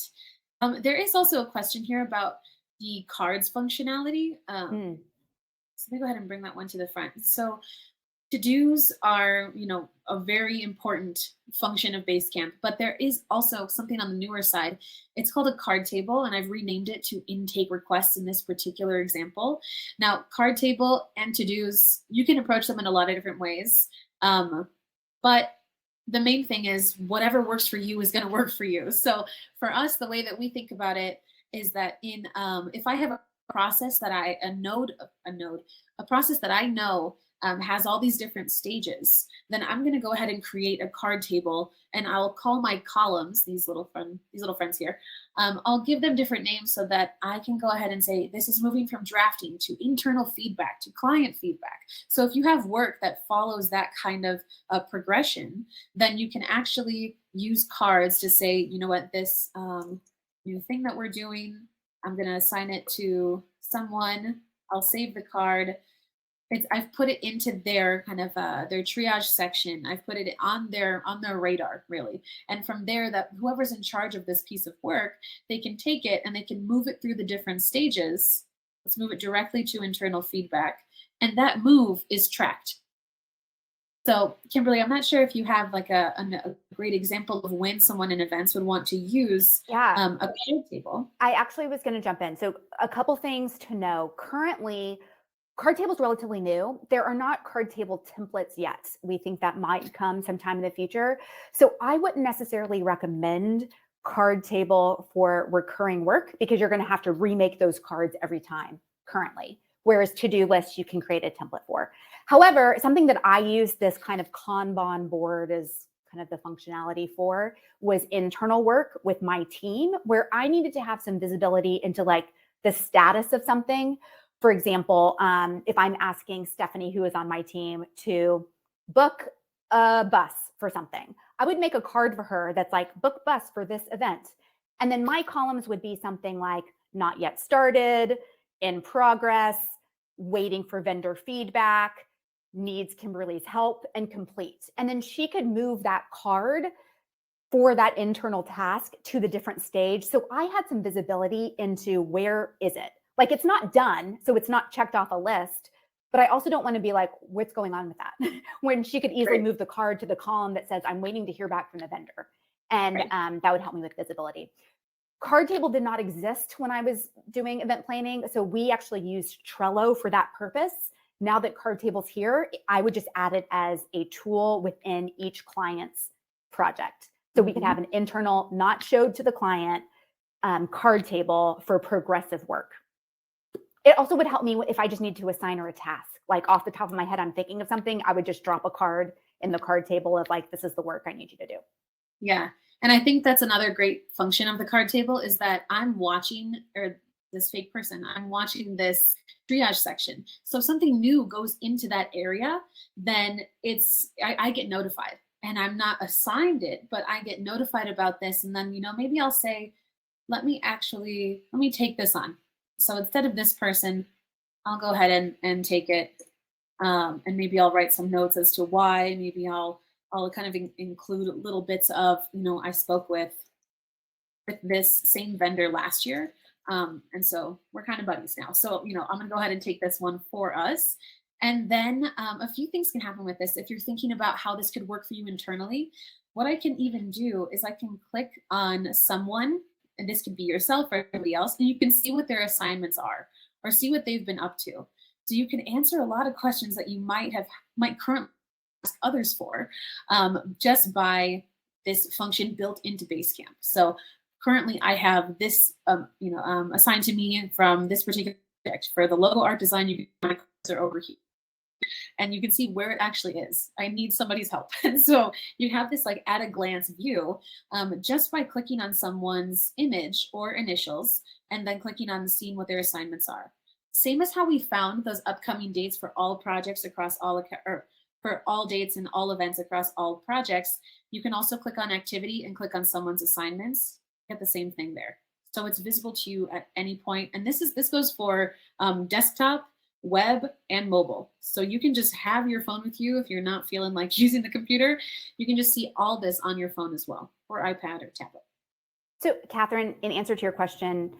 There is also a question here about the cards functionality. So let me go ahead and bring that one to the front. So to-dos are, a very important function of Basecamp, but there is also something on the newer side. It's called a card table, and I've renamed it to intake requests in this particular example. Now, card table and to-dos, you can approach them in a lot of different ways, but the main thing is whatever works for you is going to work for you. So for us, the way that we think about it is that if I have a process that a process that I know has all these different stages, then I'm going to go ahead and create a card table, and I'll call my columns, these little friends here. I'll give them different names so that I can go ahead and say, this is moving from drafting to internal feedback to client feedback. So if you have work that follows that kind of progression, then you can actually use cards to say, you know what, this new thing that we're doing, I'm going to assign it to someone. I'll save the card. I've put it into their kind of their triage section. I've put it on their radar, really. And from there, that whoever's in charge of this piece of work, they can take it and they can move it through the different stages. Let's move it directly to internal feedback. And that move is tracked. So Kimberly, I'm not sure if you have like a great example of when someone in events would want to use a card table. I actually was going to jump in. So a couple things to know. Currently, card table is relatively new. There are not card table templates yet. We think that might come sometime in the future. So I wouldn't necessarily recommend card table for recurring work because you're going to have to remake those cards every time currently. Whereas to-do lists, you can create a template for. However, something that I use this kind of Kanban board as kind of the functionality for was internal work with my team, where I needed to have some visibility into like the status of something. For example, if I'm asking Stephanie, who is on my team, to book a bus for something, I would make a card for her that's like, book bus for this event. And then my columns would be something like not yet started, in progress, waiting for vendor feedback, needs Kimberly's help, and complete. And then she could move that card for that internal task to the different stage. So I had some visibility into where is it? Like it's not done, so it's not checked off a list, but I also don't want to be like, what's going on with that? When she could easily move the card to the column that says, I'm waiting to hear back from the vendor. And that would help me with visibility. Card table did not exist when I was doing event planning. So we actually used Trello for that purpose. Now that card table's here, I would just add it as a tool within each client's project. So we could have an internal, not showed to the client, card table for progressive work. It also would help me if I just need to assign her a task. Like off the top of my head, I'm thinking of something, I would just drop a card in the card table of like, this is the work I need you to do. Yeah. And I think that's another great function of the card table is that I'm watching, or this fake person, I'm watching this triage section. So if something new goes into that area, then I get notified, and I'm not assigned it, but I get notified about this. And then, maybe I'll say, let me take this on. So instead of this person, I'll go ahead and take it. And maybe I'll write some notes as to why. Maybe I'll kind of include little bits of, I spoke with this same vendor last year. And so we're kind of buddies now. So, I'm going to go ahead and take this one for us. And then a few things can happen with this. If you're thinking about how this could work for you internally, what I can even do is I can click on someone, and this could be yourself or anybody else, and you can see what their assignments are or see what they've been up to. So you can answer a lot of questions that you might currently ask others for just by this function built into Basecamp. So currently I have this assigned to me from this particular project. For the logo art design, you can my cursor over here, and you can see where it actually is. I need somebody's help. And so you have this like at a glance view just by clicking on someone's image or initials and then clicking on seeing what their assignments are. Same as how we found those upcoming dates for all projects across all, or for all dates and all events across all projects. You can also click on activity and click on someone's assignments. Get the same thing there. So it's visible to you at any point. And this goes for desktop, web, and mobile. So you can just have your phone with you if you're not feeling like using the computer. You can just see all this on your phone as well, or iPad or tablet. So Catherine, in answer to your question,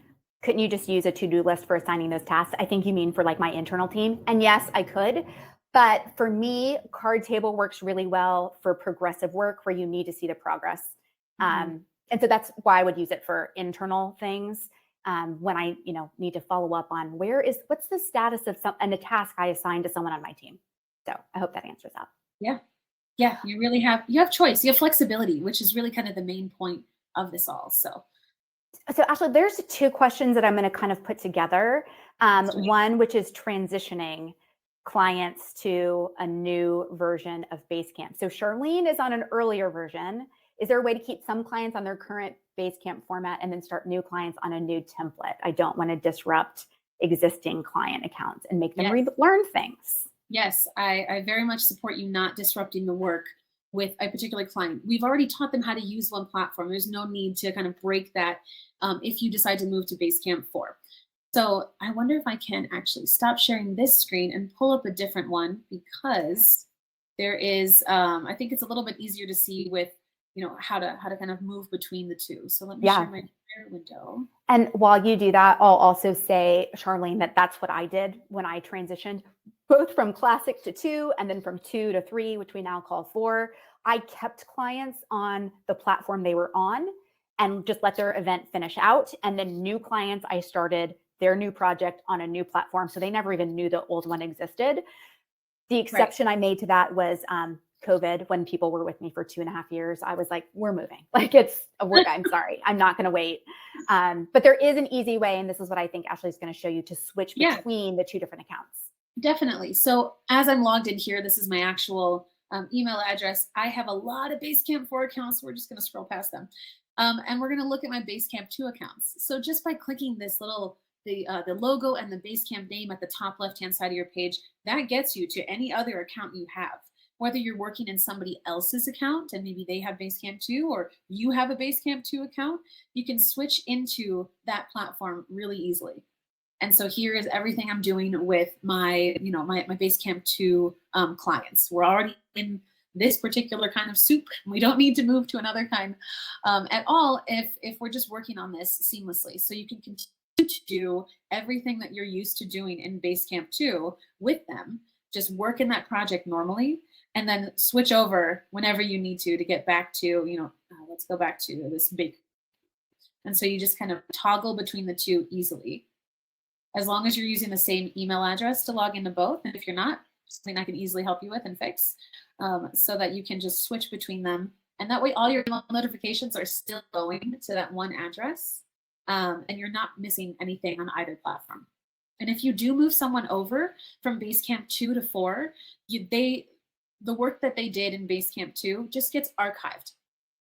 couldn't you just use a to-do list for assigning those tasks? I think you mean for like my internal team. And yes, I could. But for me, card table works really well for progressive work where you need to see the progress. And so that's why I would use it for internal things when I need to follow up on what's the status of a task I assigned to someone on my team. So I hope that answers that. Yeah, you have choice. You have flexibility, which is really kind of the main point of this all. So Ashley, there's two questions that I'm going to kind of put together. One, which is transitioning clients to a new version of Basecamp. So Charlene is on an earlier version. Is there a way to keep some clients on their current Basecamp format and then start new clients on a new template? I don't want to disrupt existing client accounts and make them relearn things. Yes, I very much support you not disrupting the work with a particular client. We've already taught them how to use one platform. There's no need to kind of break that if you decide to move to Basecamp 4. So I wonder if I can actually stop sharing this screen and pull up a different one, because there is, I think it's a little bit easier to see with, how to kind of move between the two. So let me share my share window. And while you do that, I'll also say, Charlene, that's what I did when I transitioned both from Classic to 2 and then from 2 to 3, which we now call 4. I kept clients on the platform they were on and just let their event finish out. And then new clients, I started their new project on a new platform. So they never even knew the old one existed. The exception I made to that was COVID. When people were with me for 2.5 years, I was like, we're moving. Like it's a work. I'm sorry. I'm not going to wait. But there is an easy way. And this is what I think Ashley's going to show you to switch between the two different accounts. Definitely. So as I'm logged in here, this is my actual email address. I have a lot of Basecamp 4 accounts. So we're just going to scroll past them. And we're going to look at my Basecamp 2 accounts. So just by clicking this little, the logo and the Basecamp name at the top left-hand side of your page, that gets you to any other account you have. Whether you're working in somebody else's account and maybe they have Basecamp 2 or you have a Basecamp 2 account, you can switch into that platform really easily. And so here is everything I'm doing with my, my Basecamp 2 clients. We're already in this particular kind of soup. We don't need to move to another kind at all if we're just working on this seamlessly. So you can continue to do everything that you're used to doing in Basecamp 2 with them. Just work in that project normally, and then switch over whenever you need to get back to, let's go back to this bake. And so you just kind of toggle between the two easily, as long as you're using the same email address to log into both. And if you're not, something I can easily help you with and fix, so that you can just switch between them. And that way all your email notifications are still going to that one address, and you're not missing anything on either platform. And if you do move someone over from Basecamp 2 to 4, the work that they did in Basecamp 2 just gets archived.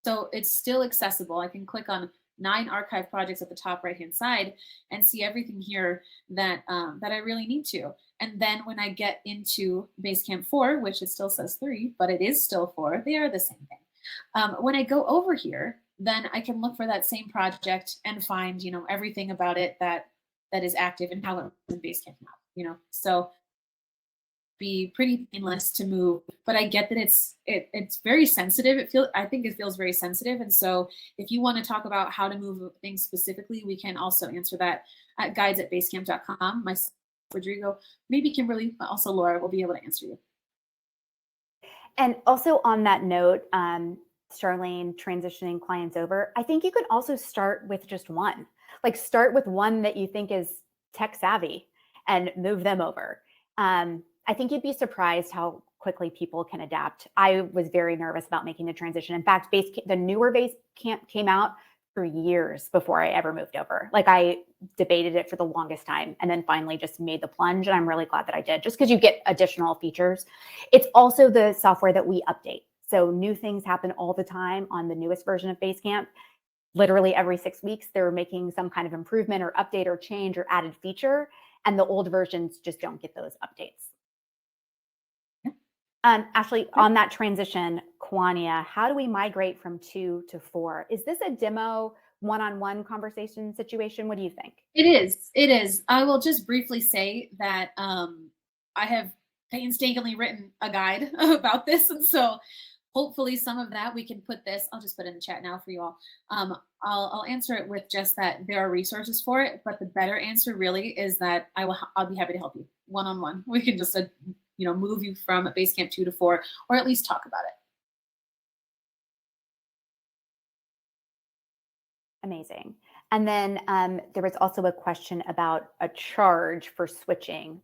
So it's still accessible. I can click on 9 archive projects at the top right-hand side and see everything here that I really need to. And then when I get into Basecamp 4, which it still says 3, but it is still 4, they are the same thing. When I go over here, then I can look for that same project and find, everything about it that is active and how it was in Basecamp now, So be pretty painless to move, but I get that it's very sensitive. I think it feels very sensitive. And so if you want to talk about how to move things specifically, we can also answer that at guides@basecamp.com. Myself, Rodrigo, maybe Kimberly, but also Laura will be able to answer you. And also on that note, Charlene, transitioning clients over, I think you could also start with just one. Like start with one that you think is tech savvy and move them over. I think you'd be surprised how quickly people can adapt. I was very nervous about making the transition. In fact, the newer Basecamp came out for years before I ever moved over. Like I debated it for the longest time and then finally just made the plunge. And I'm really glad that I did, just because you get additional features. It's also the software that we update. So new things happen all the time on the newest version of Basecamp. Literally every 6 weeks, they're making some kind of improvement or update or change or added feature. And the old versions just don't get those updates. Ashley, on that transition, Kwanya, how do we migrate from 2 to 4? Is this a demo one-on-one conversation situation? What do you think? It is. I will just briefly say that I have painstakingly written a guide about this. And so hopefully some of that we can put this, I'll just put it in the chat now for you all. I'll answer it with just that there are resources for it, but the better answer really is that I'll be happy to help you one-on-one. We can just move you from Basecamp 2 to 4, or at least talk about it. Amazing. And then there was also a question about a charge for switching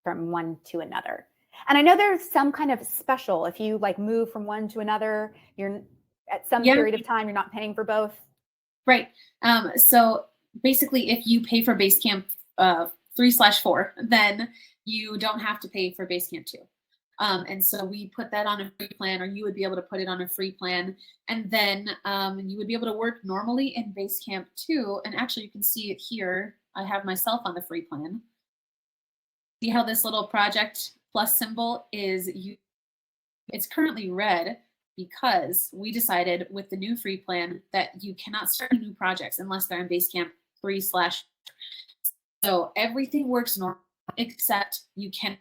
from one to another. And I know there's some kind of special, if you move from one to another, you're at some period of time, you're not paying for both. Right. So basically if you pay for Basecamp 3/4, then you don't have to pay for Basecamp 2. And so we put that on a free plan, or you would be able to put it on a free plan. And then you would be able to work normally in Basecamp 2. And actually you can see it here. I have myself on the free plan. See how this little project plus symbol is, it's currently red because we decided with the new free plan that you cannot start new projects unless they're in Basecamp 3/. So everything works normal, except you can,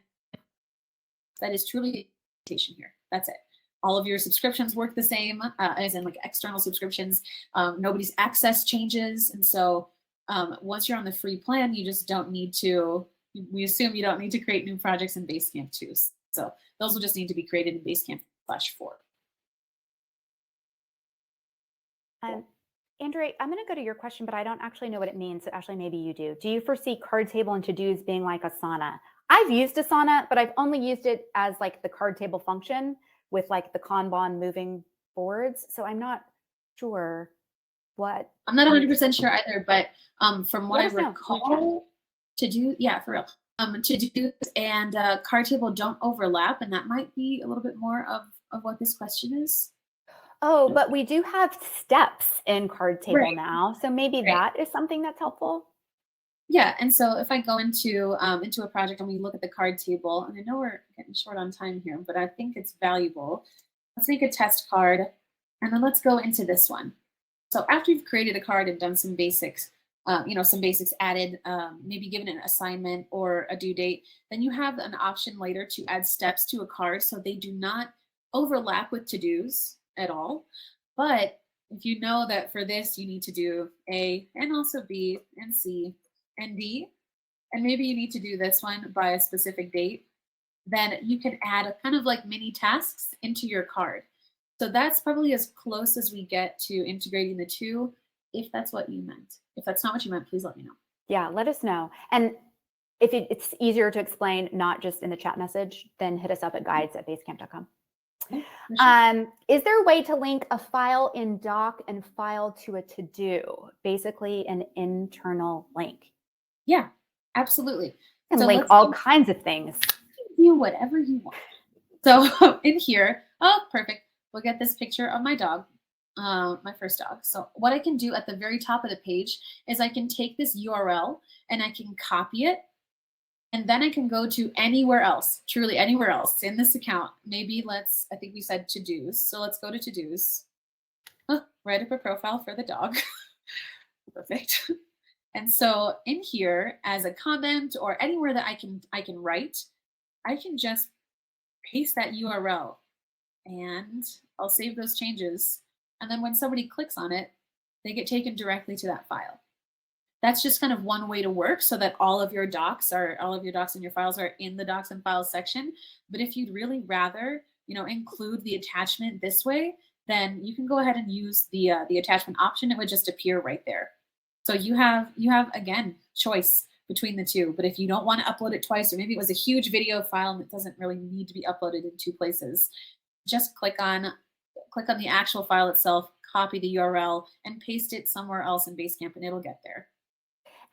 that is truly the invitation here. That's it. All of your subscriptions work the same, as in external subscriptions. Nobody's access changes. And so once you're on the free plan, you just don't need to, we assume you don't need to create new projects in Basecamp 2. So those will just need to be created in Basecamp 4. Andrea, I'm going to go to your question, but I don't actually know what it means. So Ashley, maybe you do. Do you foresee card table and to-dos being like Asana? I've used Asana, but I've only used it as the card table function with the Kanban moving boards. So I'm not sure what. I'm not 100% sure either, but from what I recall, to-do, yeah, for real. To-dos and card table don't overlap, and that might be a little bit more of what this question is. Oh, but we do have steps in card table now. So maybe that is something that's helpful. Yeah, and so if I go into a project and we look at the card table, and I know we're getting short on time here, but I think it's valuable. Let's make a test card, and then let's go into this one. So after you've created a card and done some basics, some basics added, maybe given an assignment or a due date, then you have an option later to add steps to a card so they do not overlap with to-dos at all. But if you know that for this, you need to do A and also B and C and D, and maybe you need to do this one by a specific date, then you can add a kind of like mini tasks into your card. So that's probably as close as we get to integrating the two, if that's what you meant. If that's not what you meant, please let me know. Yeah, let us know. And if it's easier to explain, not just in the chat message, then hit us up at guides@basecamp.com. Yeah, for sure. Is there a way to link a file in Doc and file to a to-do? Basically an internal link. Yeah, absolutely. And So link let's all kinds of things. do whatever you want. So in here, oh, perfect. We'll get this picture of my dog, my first dog. So what I can do at the very top of the page is I can take this URL and I can copy it. And then I can go to anywhere else, truly anywhere else in this account. Maybe I think we said to-dos. So let's go to to-dos. Oh, write up a profile for the dog. Perfect. And so in here, as a comment or anywhere that I can write, I can just paste that URL and I'll save those changes. And then when somebody clicks on it, they get taken directly to that file. That's just kind of one way to work so that all of your docs and your files are in the docs and files section. But if you'd really rather, include the attachment this way, then you can go ahead and use the attachment option. It would just appear right there. So you have again, choice between the two. But if you don't want to upload it twice, or maybe it was a huge video file and it doesn't really need to be uploaded in two places, just click on the actual file itself, copy the URL, and paste it somewhere else in Basecamp, and it'll get there.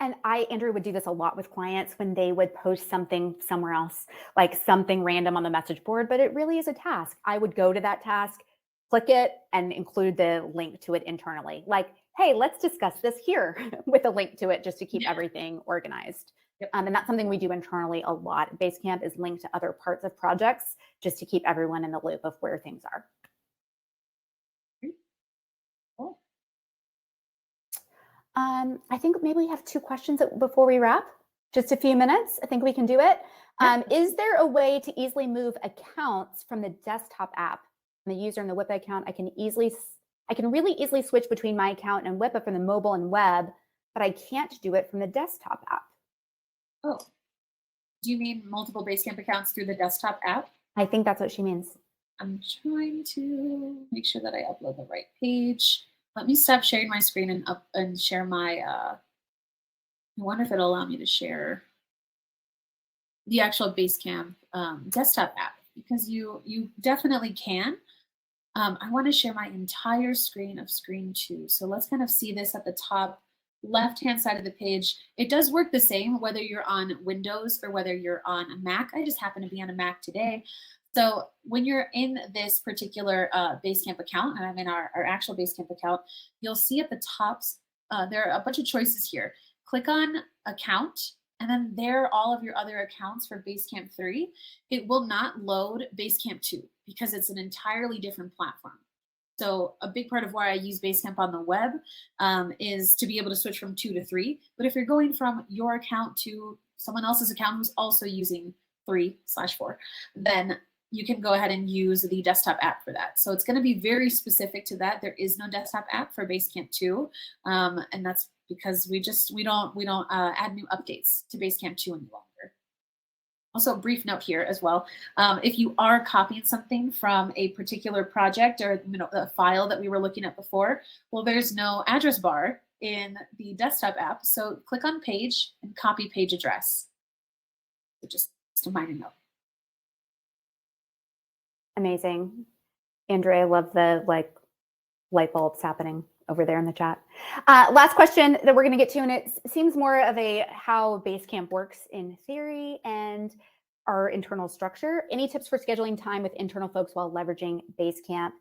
And Andrew, would do this a lot with clients when they would post something somewhere else, like something random on the message board, but it really is a task. I would go to that task, click it, and include the link to it internally. Like, hey, let's discuss this here with a link to it just to keep everything organized. Yep. And that's something we do internally a lot. Basecamp is linked to other parts of projects just to keep everyone in the loop of where things are. Cool. I think maybe we have 2 questions before we wrap. Just a few minutes. I think we can do it. Is there a way to easily move accounts from the desktop app? I'm the user in the WIPA account. I can really easily switch between my account and WIPA from the mobile and web, but I can't do it from the desktop app. Oh, do you mean multiple Basecamp accounts through the desktop app? I think that's what she means. I'm trying to make sure that I upload the right page. Let me stop sharing my screen and share my, I wonder if it'll allow me to share the actual Basecamp desktop app, because you definitely can. I want to share my entire screen of screen 2. So let's kind of see this at the top left-hand side of the page. It does work the same whether you're on Windows or whether you're on a Mac. I just happen to be on a Mac today. So when you're in this particular Basecamp account, and I'm in our actual Basecamp account, you'll see at the top, there are a bunch of choices here. Click on account, and then there are all of your other accounts for Basecamp 3. It will not load Basecamp 2 because it's an entirely different platform. So a big part of why I use Basecamp on the web is to be able to switch from 2 to 3. But if you're going from your account to someone else's account who's also using 3/4, then you can go ahead and use the desktop app for that. So it's going to be very specific to that. There is no desktop app for Basecamp 2, and that's because we don't add new updates to Basecamp 2 any longer. Also, a brief note here as well. If you are copying something from a particular project or a file that we were looking at before, well, there's no address bar in the desktop app. So click on page and copy page address. So just a minor note. Amazing. Andrea, I love the light bulbs happening over there in the chat. Last question that we're going to get to, and it seems more of a how Basecamp works in theory and our internal structure. Any tips for scheduling time with internal folks while leveraging Basecamp?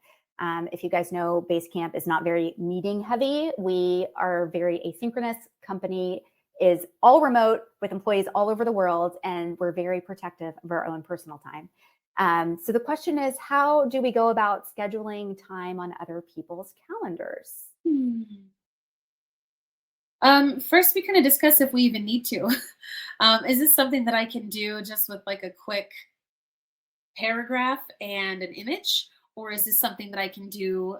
If you guys know, Basecamp is not very meeting heavy. We are very asynchronous. Company is all remote with employees all over the world, and we're very protective of our own personal time. So the question is, how do we go about scheduling time on other people's calendars? First, we kind of discuss if we even need to. Is this something that I can do just with like a quick paragraph and an image, or is this something that I can do?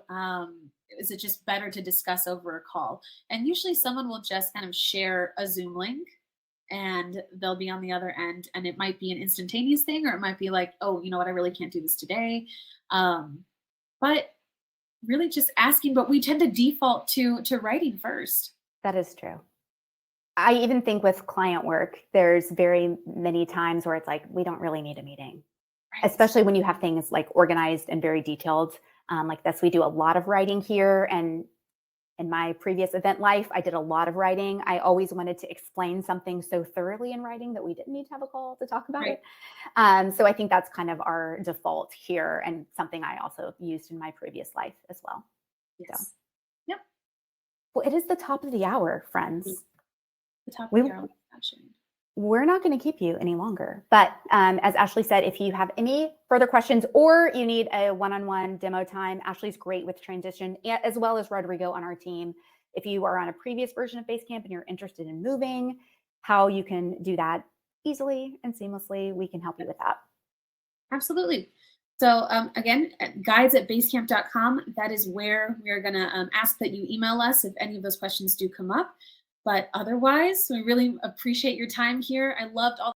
Is it just better to discuss over a call? And usually someone will just kind of share a Zoom link and they'll be on the other end, and it might be an instantaneous thing, or it might be like, oh, you know what, I really can't do this today. But really just asking, but we tend to default to writing first. That is true. I even think with client work, there's very many times where it's like, we don't really need a meeting, Right. especially when you have things like organized and very detailed. Like this, we do a lot of writing here. And in my previous event life, I did a lot of writing. I always wanted to explain something so thoroughly in writing that we didn't need to have a call to talk about Right. it. So I think that's kind of our default here, and something I also used in my previous life as well. Yes. Yep. Well, it is the top of the hour, friends. The top We- of the hour session. We're not going to keep you any longer. But as Ashley said, if you have any further questions or you need a one-on-one demo time, Ashley's great with transition, as well as Rodrigo on our team. If you are on a previous version of Basecamp and you're interested in moving, how you can do that easily and seamlessly, we can help you with that. Absolutely. So again, guides@basecamp.com, that is where we are going to ask that you email us if any of those questions do come up. But otherwise, we really appreciate your time here. I loved all